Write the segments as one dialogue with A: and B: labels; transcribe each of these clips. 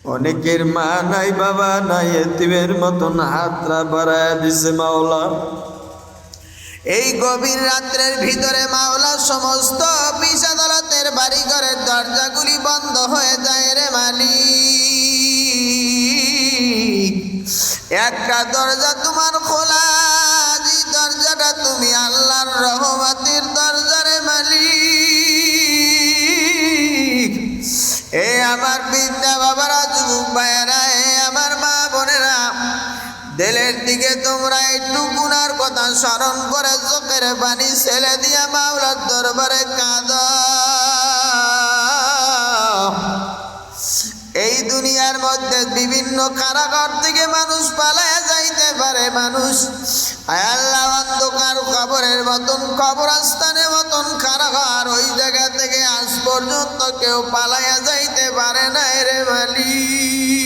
A: অনেকের মা নাই, বাবা নাই, এতিমের মতন হাতরা বাড়ায় দিছে মাওলা। এই গভীর রাত্রের ভিতরে মাওলা সমস্ত অফিস আদালতের বাড়িঘরের দরজাগুলি বন্ধ হয়ে যায় রে মালিক। একটা দরজা তোমার খোলা, যে দরজাটা তুমি আল্লাহর রহমতের দরজা রে মালিক। এ আমার বিদ্যা বাবারা, যুবক ভাইয়েরা, এ আমার মা বোনেরা, দিলের দিকে তোমরা একটু গুনার কথা স্মরণ করে চোখের পানি ছেলে দিয়া মাওলার দরবারে কাঁদো। এই দুনিয়ার মধ্যে বিভিন্ন কারাগার থেকে মানুষ পালায়া যাইতে পারে, মানুষ আল্লাহ অন্ধকার কবরের মতন, কবরস্থানের মতন কারাগার, ওই জায়গা থেকে আজ পর্যন্ত কেউ পালায়া যাইতে পারে না রে মালিক।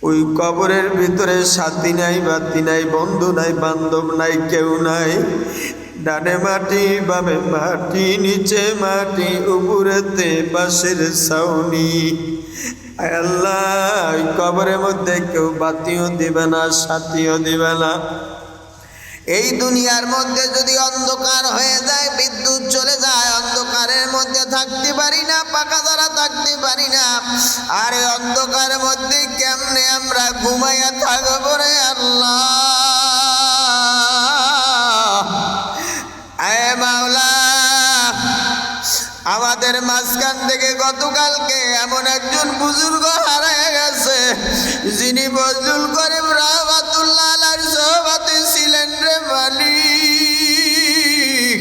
A: ওই কবরের ভিতরে সাথী নাই, বাতি নাই, বন্ধু নাই, বান্ধব নাই, কেউ নাই। ডানে মাটি, বামে মাটি, নিচে মাটি, উপরেতে বাঁশের ছাউনি। আল্লাহ, ওই কবরের মধ্যে কেউ বাতিও দিবে না, সাথীও দিবে না। এই দুনিয়ার মধ্যে যদি অন্ধকার হয়ে যায়, বিদ্যুৎ চলে যায়, অন্ধকারের মধ্যে থাকতে পারি না, পাকা দ্বারা থাকতে পারি না। আর এই অন্ধকারের মধ্যে কেমনে আমরা ঘুমাইয়া থাকবো রে আল্লাহ? আয় মাওলা, আমাদের মাঝখান থেকে গতকালকে এমন একজন বুজুর্গ হারায় গেছে, যিনি বজলুল করিম রহমাতুল্লাহ আলাইহির সোহবতে ছিলেন রে মালিক।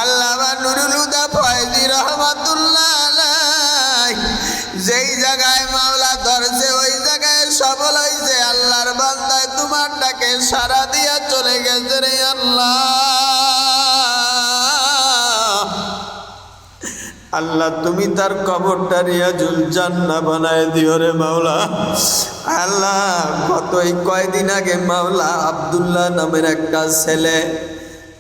A: আল্লামা নুরুল হুদা ফয়জী রহমাতুল্লাহ আলাইহি যেই জায়গায় মাওলা ধরছে, ওই জায়গায় সফল হয়েছে। আল্লাহর বান্দায় তোমার ডাকে সাড়া দিয়া চলে গেছে রে আল্লাহ। আল্লাহ, তুমি তার কবরটা রিয়াজুল জান্নাহ বানায় দিও রে মাওলা। আল্লাহ, গত এই কয়দিন আগে মাওলা আব্দুল্লাহ নামের একটা ছেলে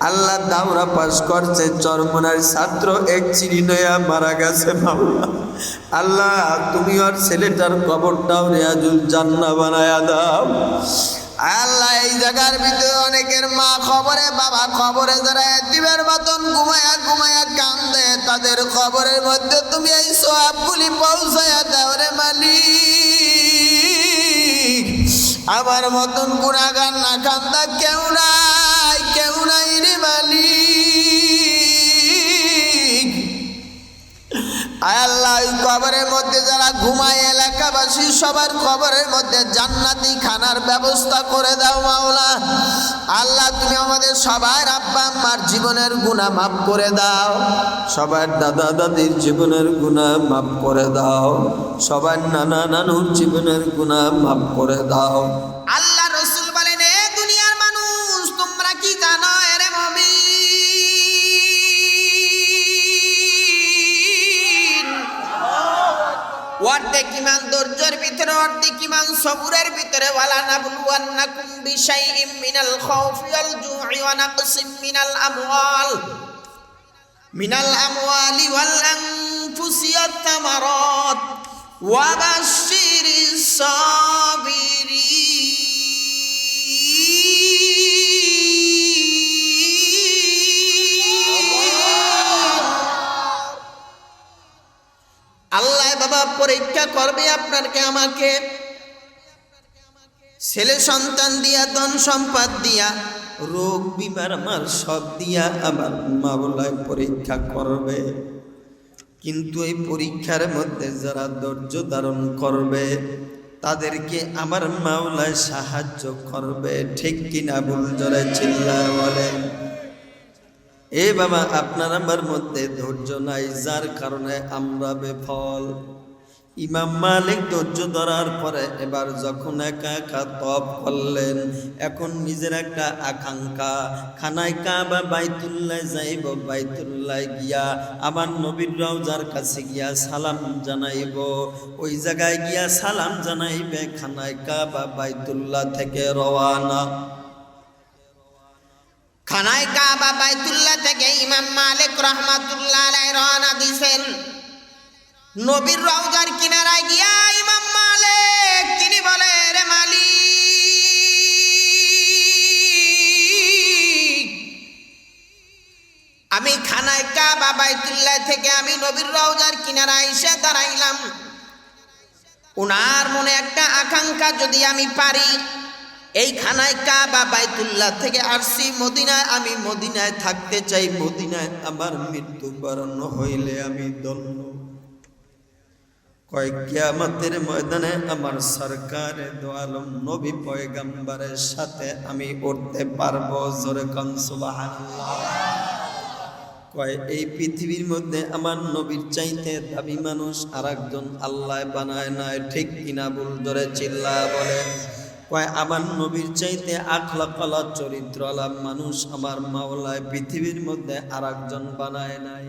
A: আল্লাহ দাওরা পাস করছে, চরমনার ছাত্র, এক চিরিনয়া মারা গেছে মাওলা। আল্লাহ, তুমি ওর ছেলেটার কবরটাও রিয়াজুল জান্নাহ বানায়া দাও। আল্লাহ, এই জায়গার ভিতরে অনেকের মা খবরে, বাবা খবরে, যারা এতিমের মতন ঘুমায়া ঘুমায়া কান্দে, তাদের খবরের মধ্যে তুমি এই সওয়াবগুলি পৌঁছায়া দাও রে মালিক। আমার মতন গুনাহগার না কান্দা কেউ নাই, কেউ নাই রে মালিক। আল্লাহ, ওই কবরের মধ্যে যারা ঘুমায়, এলাকাবাসী সবার কবরের মধ্যে জান্নাতি খানার ব্যবস্থা করে দাও মাওলা। আল্লাহ, তুমি আমাদের সবার আব্বা আম্মার জীবনের গুনাহ মাফ করে দাও, সবার দাদা দাদির জীবনের গুনাহ মাফ করে দাও, সবার নানা নানুর জীবনের গুনাহ মাফ করে দাও। আল্লাহ রাসূল বলেন, এ দুনিয়ার মানুষ, তোমরা কি জানো এরে মুমিন, অর্ধেক ইমান ধৈর্যের ভিতরে, অর্ধেক ইমান সবুরের ভিতরে। ওয়ালা নাবলুওয়ান্নাকুম বিশাইইম মিনাল খাউফি ওয়াল জু'i ওয়া নাকসিম মিনাল আমওয়ালি ওয়াল আনফুসি ওয়াত তামারাত ওয়া বাশশিরিস সাবিরিন। আল্লাহ বাবা পরীক্ষা করবে আপনাকে আমাকে, ছেলে সন্তান দিয়া, ধন সম্পদ দিয়া, রোগ বিমার আমার সব দিয়া আমার মাওলায় পরীক্ষা করবে। কিন্তু এই পরীক্ষার মধ্যে যারা ধৈর্য ধারণ করবে, তাদেরকে আমার মাওলায় সাহায্য করবে। ঠিক কিনা বল, জোরে চিল্লায় বলেন। এ বাবা, আপনার আমার মধ্যে ধৈর্য নাই, যার কারণে আমরা বেফল। ইমাম মালিক ধৈর্য ধরার পরে এবার যখন একা একা তপ করলেন, এখন নিজের একটা আকাঙ্ক্ষা, খানায় কাবা বাইতুল্লাহ যাইব, বাইতুল্লাহ গিয়া আমার নবীর রওজার কাছে গিয়া সালাম জানাইব, ওই জায়গায় গিয়া সালাম জানাইবে। খানায় কাবা বাইতুল্লাহ থেকে রওয়ানা। খানায় কাবা বাইতুল্লাহ থেকে ইমাম মালিক রহমাতুল্লাহ আলাইহি রওনা দিয়েছেন। নবীর রওজার কিনারায় গিয়া ইমাম মালিক তিনি বলে, রে মালিক, আমি খানায় কাবা বাইতুল্লাহ থেকে আমি নবীর রওজার কিনারায় এসে দাঁড়াইলাম। উনার মনে একটা আকাঙ্ক্ষা, যদি আমি পারি এই খানায় কাবা বাইতুল্লাহ থেকে আসছি মদিনায়, আমি মদিনায় থাকতে চাই, মদিনায় আমার মৃত্যুবরণ হইলে আমি ধন্য। কয় কিয়ামতের ময়দানে আমার সরকারে দো আলম নবী পয়গম্বরের সাথে আমি উঠতে পারবো। জোরে কোন সুবহানাল্লাহ। কয় এই পৃথিবীর মধ্যে আমার নবীর চাইতে দাবি মানুষ আর একজন আল্লাহ বানায় নাই, ঠিক কিনা বল? ধরে চিল্লা বলেন। কয় আমার নবীর চাইতে আখলাকালা চরিত্রওয়ালা মানুষ আমার মাওলায় পৃথিবীর মধ্যে আর একজন বানায় নাই।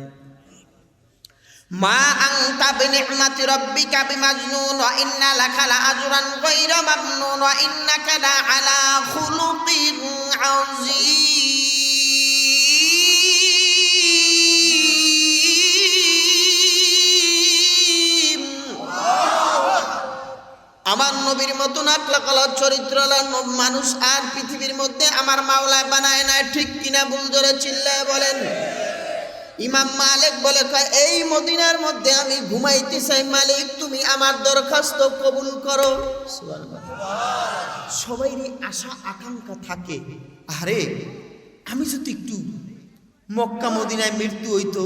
A: মা আনতা বিনি'মাতি রাব্বিকা বিমাজনুন ওয়া ইন্না লাকা লাআজরান গায়রা মামনুন ওয়া ইন্নাকা লাআলা খুলুকিন আযীম। আমার নবীর মতন আখলাকালা চরিত্রওয়ালা মানুষ আর পৃথিবীর মধ্যে আমার মাওলায় বানায় নাই, ঠিক কিনা বল? জোরে চিল্লায় বলেন। ইমাম মালিক বলে, এই মদিনার মধ্যে আমি ঘুমাইতে চাই, মালিক তুমি আমার দরখাস্ত কবুল করো। সবাইরই আশা আকাঙ্ক্ষা থাকে, আরে আমি যদি একটু মক্কা মদিনায় মৃত্যু হইতো,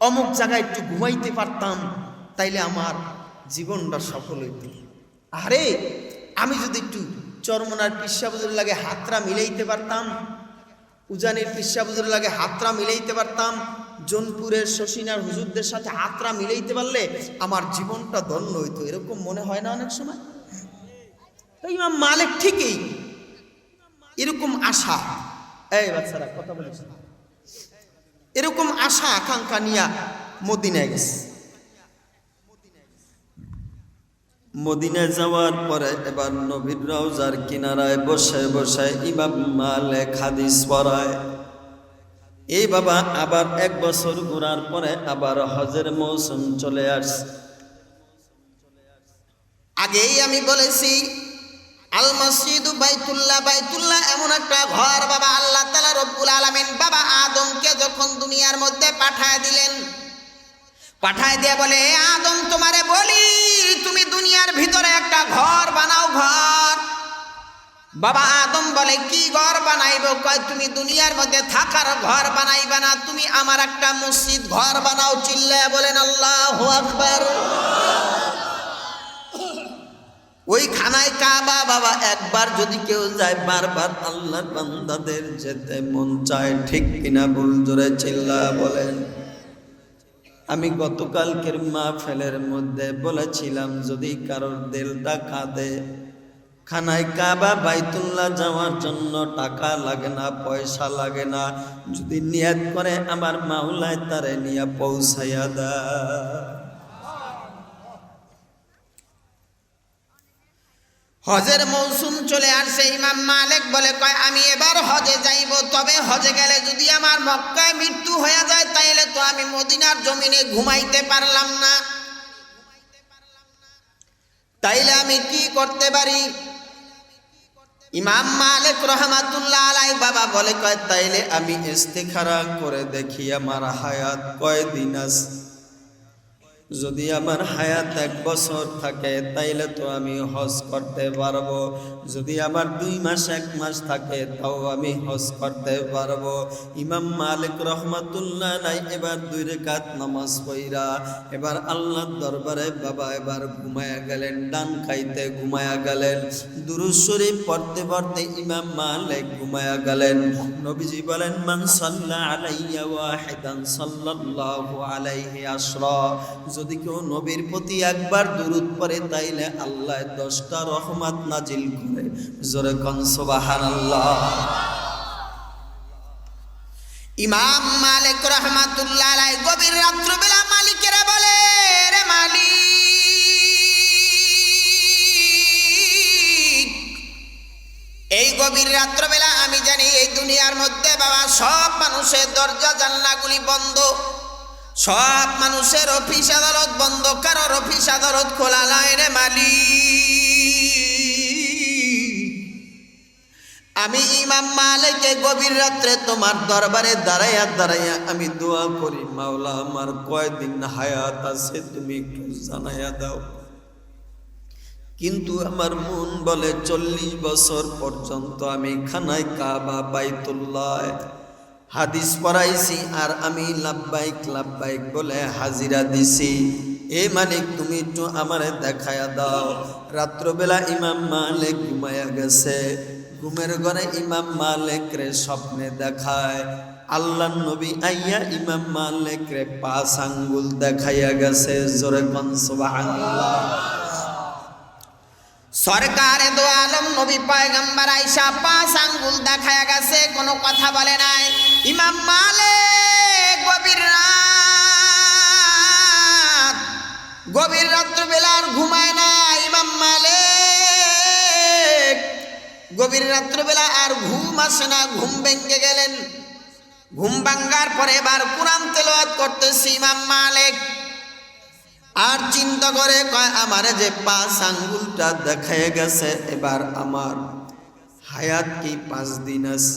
A: অমুক জায়গায় একটু ঘুমাইতে পারতাম, তাইলে আমার জীবনটা সফল হইত। আরে আমি যদি একটু চরমনার পিসাবুজুর লাগে হাতরা মিলাইতে পারতাম, উজানের পিসাবুজুর লাগে হাতরা মিলাইতে পারতাম, জোনপুরের শশিনার হুজুরদের সাথে হাতরা মিলাইতে পারলে আমার জীবনটা ধন্য হইতো। এরকম মনে হয় না অনেক সময়? ইমাম মালিক ঠিকই এরকম আশা, এই বাচ্চারা কথা বলিস, এরকম আশা আকাঙ্ক্ষা নিয়ে মদিনায় গেছে। মদিনায় যাওয়ার পরে এবার নবীর রওজার কিনারায় বসে বসে ইমাম মালিক হাদিস পড়ায়। এই বাবা আবার 1 বছর ঘোরার পরে আবার হজের মৌসুম চলে আসছে। আগেই আমি বলেছি আল মসজিদু বাইতুল্লাহ, বাইতুল্লাহ এমন একটা ঘর বাবা, আল্লাহ তাআলা রব্বুল আলামিন বাবা আদমকে যখন দুনিয়ার মধ্যে পাঠায় দিলেন, পাঠায় দিয়ে বলে, আদম তোমারে বলি তুমি দুনিয়ার ভিতরে একটা ঘর বানাও। ঘর বাবা আদম বলে, কি ঘর বানাইব? কয় তুমি দুনিয়ার মধ্যে থাকার ঘর বানাইবা না, তুমি আমার একটা মসজিদ ঘর বানাও। চিল্লায় বলেন আল্লাহু আকবার। ওই খানায় কাবা বাবা একবার যদি কেউ যায়, বারবার আল্লাহর বান্দাদের যেতে মন চায়, ঠিক কিনা বল? জোরে চিল্লা বলেন। আমি গতকালকের মাহফিলের মধ্যে বলেছিলাম, যদি কারোর দিলটা কাঁদে, খানায় কাবা বাইতুল্লাহ যাওয়ার জন্য টাকা লাগে না, পয়সা লাগে না, যদি নিয়ত করে আমার মাওলায় তারে নিয়ে পৌঁছাইয়া দেয়। হজের মৌসুম চলে আসছে, ইমাম মালিক বলে, কয় আমি এবার হজে যাইব, তবে হজে গেলে যদি আমার মক্কায় মৃত্যু হয়ে যায়, তাইলে তো আমি মদিনার জমিনে ঘুমাইতে পারলাম না, তাইলে আমি কি করতে পারি? ইমাম মালিক রহমাতুল্লাহ আলাইহি বাবা বলে, কয় তাইলে আমি ইস্তিখারা করে দেখি আমার হায়াত কয়দিন আছে। যদি আমার হায়াত 1 বছর থাকে তাইলে তো আমি হজ করতে পারবো, যদি আমার 2 মাস 1 মাস থাকে তাও আমি হজ করতে পারবো। ইমাম মালিক রহমাতুল্লাহ আলাইহি এবার 2 রাকাত নামাজ পড়া এবার আল্লাহর দরবারে বাবা এবার ঘুমায়া গেলেন, ডান খাইতে ঘুমায়া গেলেন, দুরূদ শরীফ পড়তে পড়তে ইমাম মালিক ঘুমায়া গেলেন। নবীজি বলেন, মান সাল্লা আলাইয়া ওয়াহিদান সাল্লাল্লাহু আলাইহি আশরা, যদি কেউ নবীর প্রতি একবার দুরূদ পড়ে তাইলে আল্লাহ 10টা রহমত নাজিল করে। জোরে কোন সুবহানাল্লাহ। ইমাম মালিক রাহমাতুল্লাহ আলাইহি গভীর রাত্রিবেলা মালিকেরা বলে, রে মালিক, এই গভীর রাত্রিবেলা আমি জানি এই দুনিয়ার মধ্যে বাবা সব মানুষের দরজা জানলাগুলি বন্ধ, সব মানুষের অফিস আদালত বন্ধ, বড় অফিস আদালত খোলা নাই রে মালিক। আমি ইমাম মালিককে গভীর রাত্রে তোমার দরবারে দাঁড়াইয়া দাঁড়াইয়া আমি দোয়া করি, মাওলা আমার কয়দিন হায়াত আছে তুমি একটু জানাইয়া দাও। কিন্তু আমার মন বলে 40 বছর পর্যন্ত আমি খানায় কাবা বাইতুল্লাহ হাদিস পড়াইছি, আর আমি লাব্বাইক লাব্বাইক বলে হাজিরা দিছি। এ মালিক তুমি একটু আমারে দেখায়া দাও। রাত্রবেলা ইমাম মালিক ঘুমাইয়া গেছে, ঘুমের ঘরে ইমাম মালিক রে স্বপ্নে দেখায়। আল্লাহ নবী আইয়া ইমাম মালিক রে 5 আঙ্গুল দেখাইয়া গেছে। জোরে কোন সুবহানাল্লাহ। সরকারে দো আলম নবী পয়গম্বর আয়েশা 5 আঙ্গুল দেখায়া গেছে, কোনো কথা বলে নাই। ইমাম মালিক গভীর রাত্রবেলা আর ঘুমায় না। ইমাম মালিক গভীর রাত্রবেলা আর ঘুম আসে না, ঘুম ভেঙে গেলেন। ঘুম ভাঙ্গার পরে এবার কোরআন তেলাওয়াত করতেছি ইমাম মালিক। আর চিন্তা করে কয় আমার যে 5 আঙ্গুলটা দেখায় গেছে, এবার আমার হায়াত কি 5 দিন আছে,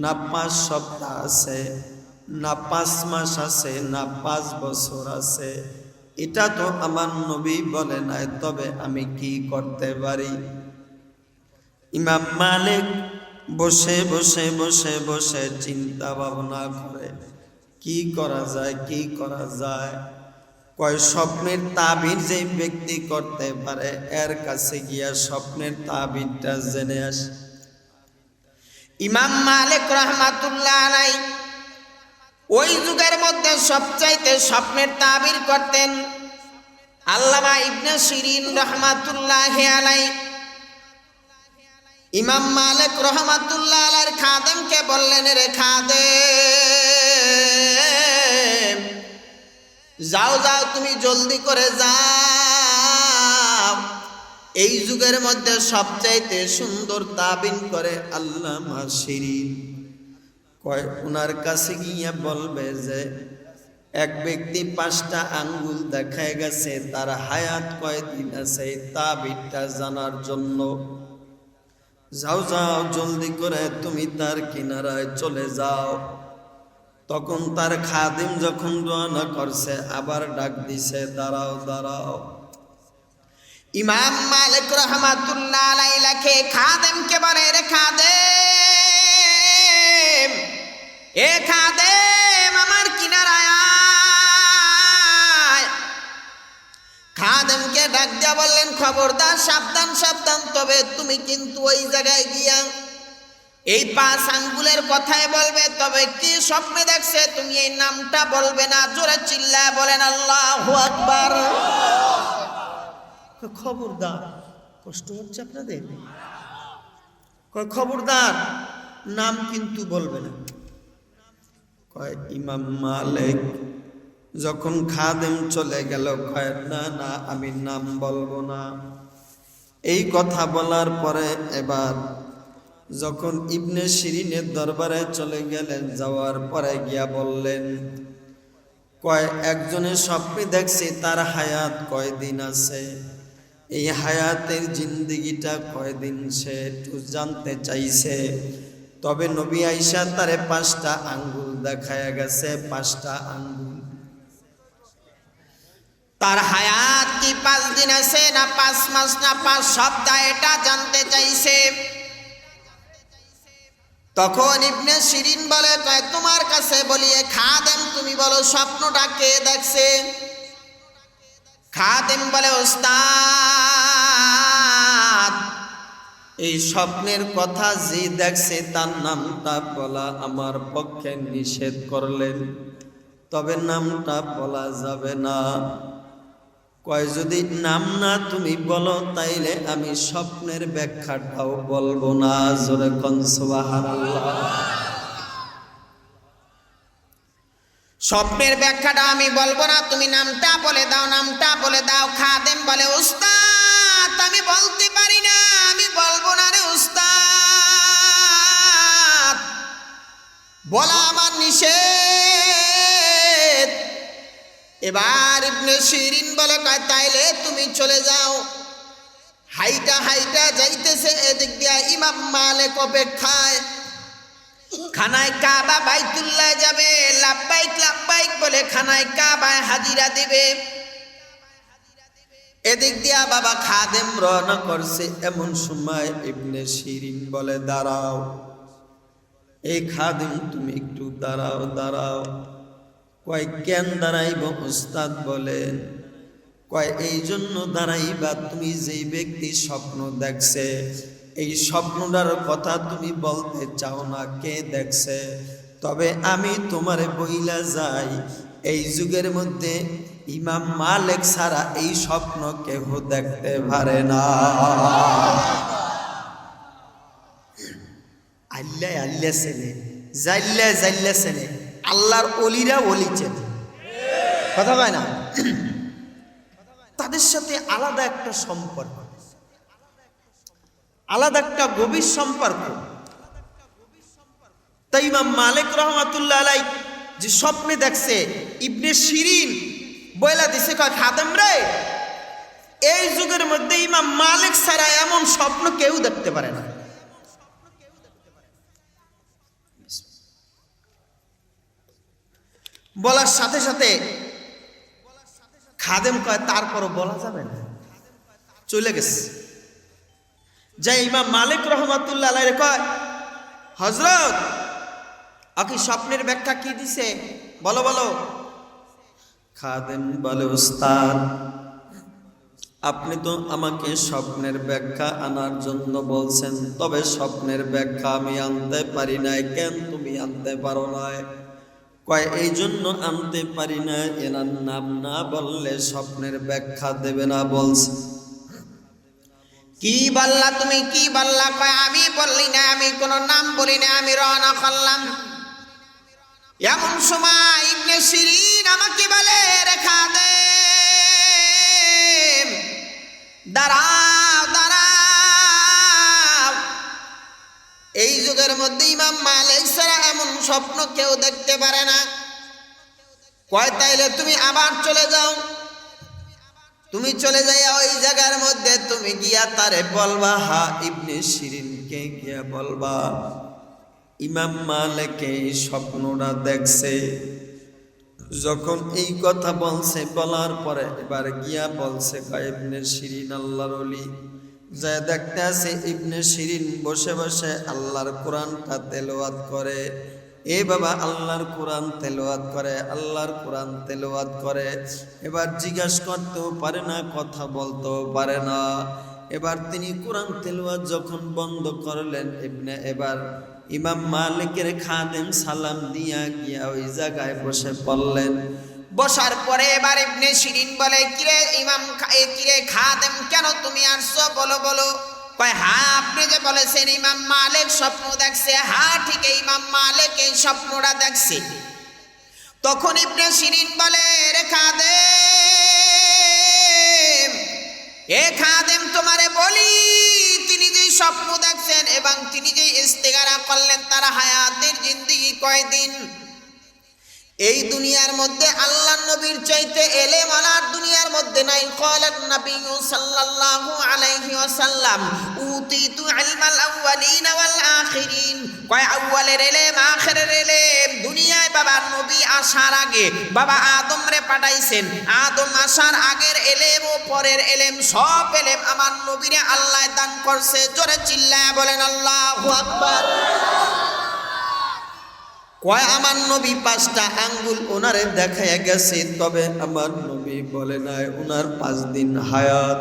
A: না 5 সপ্তাহ আছে, না 5 মাস আছে, না 5 বছর আছে, এটা তো আমার নবী বলে নাই। তবে আমি কি করতে পারি? ইমাম মালিক বসে বসে বসে বসে চিন্তা ভাবনা করে কি করা যায়, কি করা যায়। কয় স্বপ্নের তাবির যে ব্যক্তি করতে পারে এর কাছে গিয়া স্বপ্নের তাবিরটা জেনে আসে। ইমাম মালিক রহমাতুল্লাহ আলাইহি ওই যুগের মধ্যে সবচাইতে স্বপ্নের তাবির করতেন আল্লামা ইবনে সিরিন রহমাতুল্লাহি আলাইহি। ইমাম মালিক রহমাতুল্লাহ আলাইহির খাদেমকে বললেন, রে খাদেম, যাও যাও তুমি জলদি করে যাও। এই যুগের মধ্যে সবচাইতে সুন্দর তাবিন করে আল্লামা সিরিন। কয় ওনার কাছে গিয়ে বলবে যে এক ব্যক্তি 5টা আঙ্গুল দেখায় গেছে, তার হায়াত কয়দিন আছে, তাবিরটা জানার জন্য। যাও যাও জলদি করে তুমি তার কিনারায় চলে যাও। তখন তার খাদিম যখন রওনা করছে আবার ডাক দিছে, দাঁড়াও দাঁড়াও। ইমাম মালিক রহমাতুল্লাহ আলাইহি লেখে খাদেমকে বলে, রে খাদেম, এ খাদেম আমার কিনারায় আয়। খাদেমকে ডাক দিয়া বললেন, খবরদার, সাবধান সাবধান, তবে তুমি কিন্তু ওই জায়গায় গিয়া এই 5 আঙ্গুলের কথাই বলবে। তবে কি স্বপ্নে দেখছে তুমি এই নামটা বলবে না। জোরে চিল্লায় বলেন আল্লাহু আকবার। খবরদার, কষ্ট হচ্ছে আপনাদের? কয় খবরদার, নাম কিন্তু বলবে না। কয় ইমাম মালিক যখন খাদেম চলে গেল, কয় না না আমি নাম বলবো না। এই কথা বলার পরে এবার যখন ইবনে সিরিনের দরবারে চলে গেলেন, যাওয়ার পরে গিয়া বললেন, কয় একজনের স্বপ্নে দেখছে তার হায়াত কয়দিন আছে, এই হায়াতের জিন্দেগিটা কয়দিন সে একটু জানতে চাইছে। তবে নবী আয়েশা তারে 5টা আঙ্গুল দেখায়া গেছে, 5টা আঙ্গুল। তার হায়াত কি 5 দিন আছে, না 5 মাস, না 5 সপ্তাহ, এটা জানতে চাইছে। তখন ইবনে সিরিন বলে, কয় তোমার কাছে বলিয়ে খাদেম তুমি বলো স্বপ্নটা কে দেখছে? খাদেম বলে, ওস্তাদ, এই স্বপ্নের কথা যে দেখছে তার নামটা বলা আমার পক্ষে নিষেধ করলেন, তবে নামটা বলা যাবে না। কয় যদি নাম না তুমি বলো তাইলে আমি স্বপ্নের ব্যাখ্যাটাও বলবো না। জোরে কোন সুবহানাল্লাহ। স্বপ্নের ব্যাখ্যাটা আমি বলবো না, তুমি নামটা বলে দাও, নামটা বলে দাও। খাদেম বলে, উস্তাদ আমি বলতে পারি না, আমি বলবো না রে উস্তাদ, বলা আমার নিষেধ। এবার ইবনে শিরিন বলে কয় তাইলে তুমি চলে যাও। হাইটা হাইটা যাইতেছে, এদিক দিয়া ইমাম মালিক অপেক্ষায়। খানায় কাবা বাইতুল্লাহ যাবে, লাব্বাইক লাব্বাইক বলে খানায় কাবায় হাজিরা দিবে। এদিক দিয়া বাবা খাদেম রওনা করছে। এমন সময় ইবনে শিরিন বলে দাঁড়াও, এই খাদেম তুমি একটু দাঁড়াও দাঁড়াও। কয় কেন দাঁড়াইব উস্তাদ বলেন? কয় এই জন্য দাঁড়াইবা, তুমি যেই ব্যক্তি স্বপ্ন দেখছে এই স্বপ্নটার কথা তুমি বলতে চাও না, কে দেখছে? তবে আমি তোমারে বইলা যাই, এই যুগের মধ্যে ইমাম মালিক ছাড়া এই স্বপ্ন কেহ দেখতে পারে না। আল্লাহ আল্লাহ ছেলে, জাল্লা জাল্লা ছেলে, আল্লাহর অলিরা অলি চেনে, কথা কয় না? তাদের সাথে আলাদা একটা সম্পর্ক, আলাদা একটা গভীর সম্পর্ক। তাই ইমাম মালিক রহমাতুল্লাহ আলাইহি যে স্বপ্নে দেখছে, ইবনে শিরিন বইলা দিছে, কয় খাদেম রে, এই যুগের মধ্যে ইমাম মালিক ছাড়া এমন স্বপ্ন কেউ দেখতে পারে না। বলার সাথে সাথে খাদেম কয় তারপরও বলা যাবে না, চলে গেছে। যাই ইমাম মালিক রহমাতুল্লাহ আলাইহি কয়, হযরত আকি স্বপ্নের ব্যাখ্যা কি দিছে, বলো বলো। খাদেম বলে, উস্তাদ আপনি তো আমাকে স্বপ্নের ব্যাখ্যা আনার জন্য বলছেন, তবে স্বপ্নের ব্যাখ্যা আমি আনতে পারি নাই। কেন তুমি আনতে পারো নাই? কয় এই জন্য আনতে পারি না, এনার নাম না বললে স্বপ্নের ব্যাখ্যা দেবে না বলছে। কি বললা তুমি, কি বললা? কয় আমি বললি না, আমি কোনো নাম বলি না, আমি রওনা করলাম। এমন সময় ইবনে শিরিন আমাকে বলে, রেখা দে, দাঁড়াও দাঁড়াও, এই যুগের মধ্যে ইমাম মালিক ছাড়া এমন স্বপ্ন কেউ দেখতে পারে না। কয় তাইলে তুমি আবার চলে যাও, তুমি চলে যাইয়া ওই জায়গার মধ্যে তুমি গিয়া তারে বলবা, হা ইবনে শিরিনকে গিয়া বলবা ইমাম মালিক এই স্বপ্নটা দেখছে। যখন এই কথা বলছে, বলার পরে এবার গিয়া বলছে, ইবনে শিরিন আল্লাহর ওলি। যা দেখতে আছে ইবনে শিরিন বসে বসে আল্লাহর কোরআনটা তেলাওয়াত করে। এ বাবা আল্লাহর কোরআন তেলাওয়াত করে, আল্লাহর কোরআন তেলাওয়াত করে। এবার জিজ্ঞাসা করতেও পারে না, কথা বলতেও পারে না। এবার তিনি কোরআন তেলাওয়াত যখন বন্ধ করলেন, এবার ইমাম মালিকের খাদেম সালাম দিয়া গিয়া ওই জায়গায় বসে পড়লেন। বসার পরে এবার ইবনে শিরিন বলে, কিরে ইমাম, কিরে খাদেম, কেন তুমি আসছো, বলো বলো। কয় হ্যাঁ আপনি যে বলেছেন ইমাম মালিক স্বপ্ন দেখছে, হ্যাঁ ঠিক ইমাম মালিক এই স্বপ্নটা দেখছে। তখন ইবনে শিরিন বলে, রে খাদেম, এ খাদেম তোমারে বলি, তিনি যে স্বপ্ন দেখছেন এবং তিনি যে ইস্তেগারা করলেন তার হায়াতের জিন্দেগি কয়দিন? এই দুনিয়ার মধ্যে আল্লাহর নবীর চাইতে এলেম আলার দুনিয়ার মধ্যে নাই। ক্বালান নবী সাল্লাল্লাহু আলাইহি ওয়াসাল্লাম, উতিতু ইলমাল আউয়ালিন ওয়াল আখিরিন। কয় আউয়ালের ইলম, আখিরের ইলম। দুনিয়ায় বাবা নবী আসার আগে বাবা আদম রে পাঠাইছেন, আদম আসার আগের ইলম ও পরের ইলম, সব ইলম আমার নবীরে আল্লাহ দান করছে। জোরে চিল্লায়া বলেন আল্লাহু আকবার। কয় আমার নবী 5টা আঙ্গুল ওনারে দেখাইয়া গেছে, তবে আমার নবী বলে নাই ওনার 5 দিন হায়াত,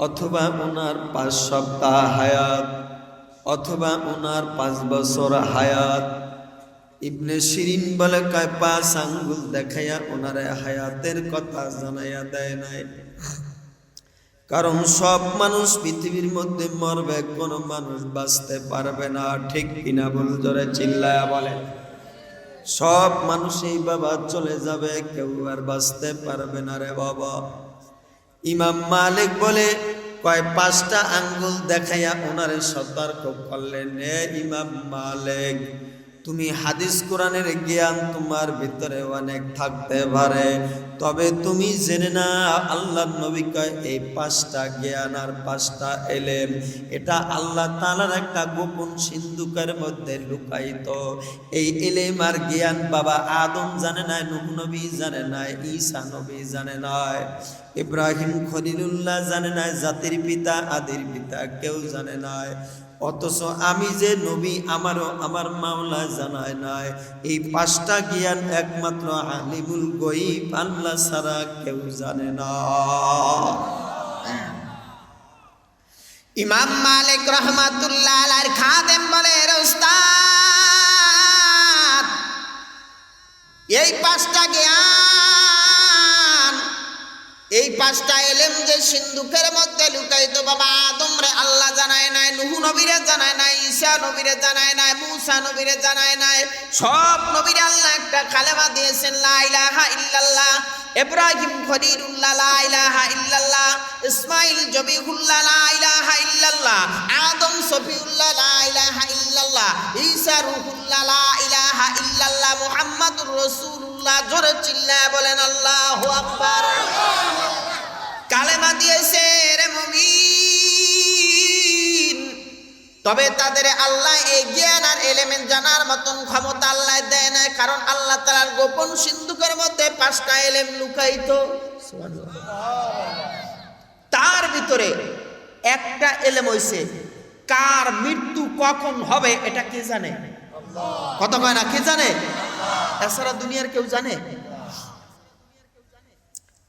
A: অথবা ওনার 5 সপ্তাহ হায়াত, অথবা ওনার 5 বছর হায়াত। ইবনে শিরিন বলে, কয় 5 আঙ্গুল দেখাইয়া ওনারে হায়াতের কথা জানাইয়া দেয় নাই। কারণ সব মানুষ পৃথিবীর মধ্যে মরবে, কোনো মানুষ বাঁচতে পারবে না। ঠিক কিনা বল? জোরে চিল্লায়া বলে। সব মানুষই বাবা চলে যাবে, কেউ আর বাঁচতে পারবে না রে বাবা। ইমাম মালিক বলে, কয় 5টা আঙ্গুল দেখাইয়া ওনারে সতর্ক করলেন, হে ইমাম মালিক, তুমি হাদিস কোরআনের জ্ঞান তোমার ভিতরে অনেক থাকতে পারে, তবে তুমি জেনে না আল্লাহর নবী কয় এই 5টা জ্ঞান আর 5টা এলেম এটা আল্লাহ তাআলার একটা গোপন সিন্ধুকের মধ্যে লুকায়িত। এই এলেম আর জ্ঞান বাবা আদম জানে না, নূহ নবী জানে না, ঈসা নবী জানে না, ইব্রাহিম খলিলুল্লাহ জানে না, জাতির পিতা আদির পিতা কেউ জানে না। অথচ আমি যে নবী আমারও আমার মাওলা জানায় নাই। এই 5টা জ্ঞান একমাত্র আলিমুল গায়ব আল্লাহ ছাড়া কেউ জানে না।
B: ইমাম মালিক রহমাতুল্লাহ আলাইহির খাদেম বলে, উস্তাদ এই 5টা জ্ঞান, এই 5টা এলেম যে সিন্ধুকের মধ্যে লুকায়িত বাবা আদম রে আল্লাহ জানায় নাই, নূহ নবীরে জানায় নাই, ঈসা নবীরে জানায় নাই, মূসা নবীরে জানায় নাই। সব নবীরে আল্লাহ একটা কালেমা দিয়েছেন, লা ইলাহা ইল্লাল্লাহ। ইব্রাহিম খলিলুল্লাহ লা ইলাহা ইল্লাল্লাহ, ইসমাঈল জবিহুল্লাহ লা ইলাহা ইল্লাল্লাহ, আদম সফিউল্লাহ লা ইলাহা ইল্লাল্লাহ, ঈসা রূহুল্লাহ লা ইলাহা ইল্লাল্লাহ, মুহাম্মাদুর রাসূলুল্লাহ। জোরে চিল্লায়া বলেন আল্লাহু আকবার। কালেমা দিয়েছে রে মুমিন, তবে তাদের আল্লাহ এই জ্ঞান আর এলিমেন্ট জানার মতন ক্ষমতা আল্লাহ দেয় না, কারণ আল্লাহ তাআলার গোপন সিন্ধুকের মধ্যে 5টা এলেম লুকায়িত। তার ভিতরে একটা এলেম হইছে কার মৃত্যু কখন হবে এটা কে জানে? কথা কয় না, কে জানে? এছাড়া দুনিয়ার কেউ জানে?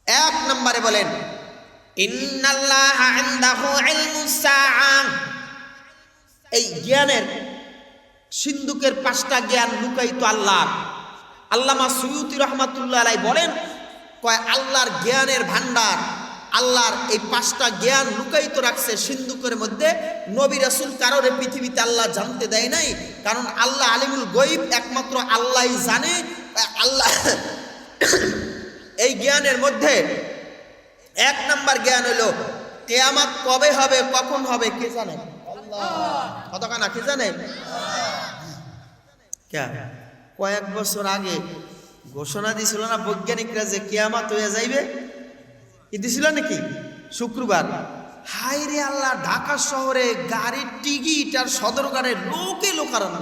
B: 1 নম্বরে বলেন ইন্নাল্লাহা ইনদাহু ইলমুস সাআ। এই জ্ঞানের সিন্ধুকের 5টা জ্ঞান লুকায়িত আল্লাহর। আল্লামা সুয়ুতি রহমাতুল্লাহ আলাইহি বলেন, কয় আল্লাহর জ্ঞানের ভান্ডার, আল্লাহর এই 5টা জ্ঞান লুকায়িত রাখছে সিন্ধুকের মধ্যে। নবী রাসূল কারোর পৃথিবীতে আল্লাহ জানতে দেয় নাই, কারণ আল্লাহ আলিমুল গায়ব, একমাত্র আল্লাহই জানে। আল্লাহ এই জ্ঞানের মধ্যে 1 নম্বর জ্ঞান হলো কিয়ামত কবে হবে, কখন হবে, কে জানে? কথা না, কে জানে? কয়েক বছর আগে ঘোষণা দিয়েছিল না বৈজ্ঞানিকরা যে কিয়ামত হয়ে যাইবে, কি দিছিল নাকি? শুক্রবার। হায় রে আল্লাহ, ঢাকা শহরে গাড়ির টিকিট আর সদরঘাটে লোকে লোকারণ্য।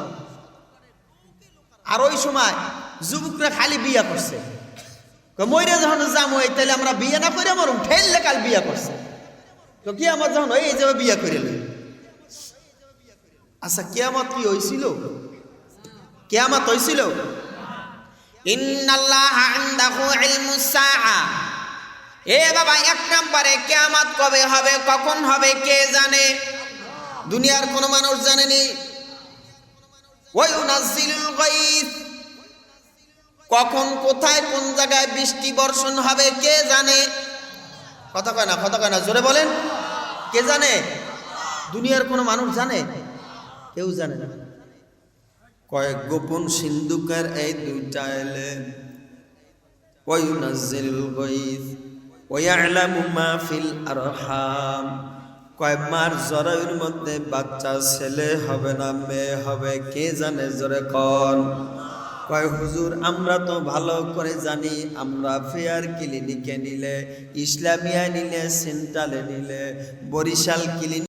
B: আর ওই সময় যুবকরা খালি বিয়া করছে, মইরে যখন জাম হই তাহলে আমরা বিয়ে না করে মরুম, ঠেললে কাল বিয়া করছে। তো কিয়ামত যখন এই যাবে বিয়া করে লই। আচ্ছা কিয়ামত কি হইছিল? কিয়ামত হইছিল? ইন্নাল্লাহা ইনদাহু ইলমুস সাআ। এ বাবা 1 নম্বরে কিয়ামত কবে হবে, কখন হবে, কে জানে? দুনিয়ার কোন মানুষ জানেনি। ওয়া ইউনাজ্জিলুল গায়থ, কখন কোথায় কোন জায়গায় বৃষ্টি বর্ষণ হবে কে জানে? কথা কয় না, কথা কয় না, জোরে বলেন, কে জানে? দুনিয়ার কোন মানুষ জানে? কেউ জানে না।
A: কয়েক গোপন সিন্ধুকের এই 2টা এলেম, ওয়া ইউনাজ্জিলুল গায়থ ওয়া ইয়ালামু মা ফিল আরহাম। কয় মার জরায়ুর মধ্যে বাচ্চা ছেলে হবে না মেয়ে হবে, কে জানে? জোরে কোন? কয় হুজুর আমরা তো ভালো করে জানি, আমরা ফেয়ার ক্লিনিকে নিলে, ইসলামিয়া নিলে, সেন্ট্রালে নিলে, বরিশাল ক্লিনিক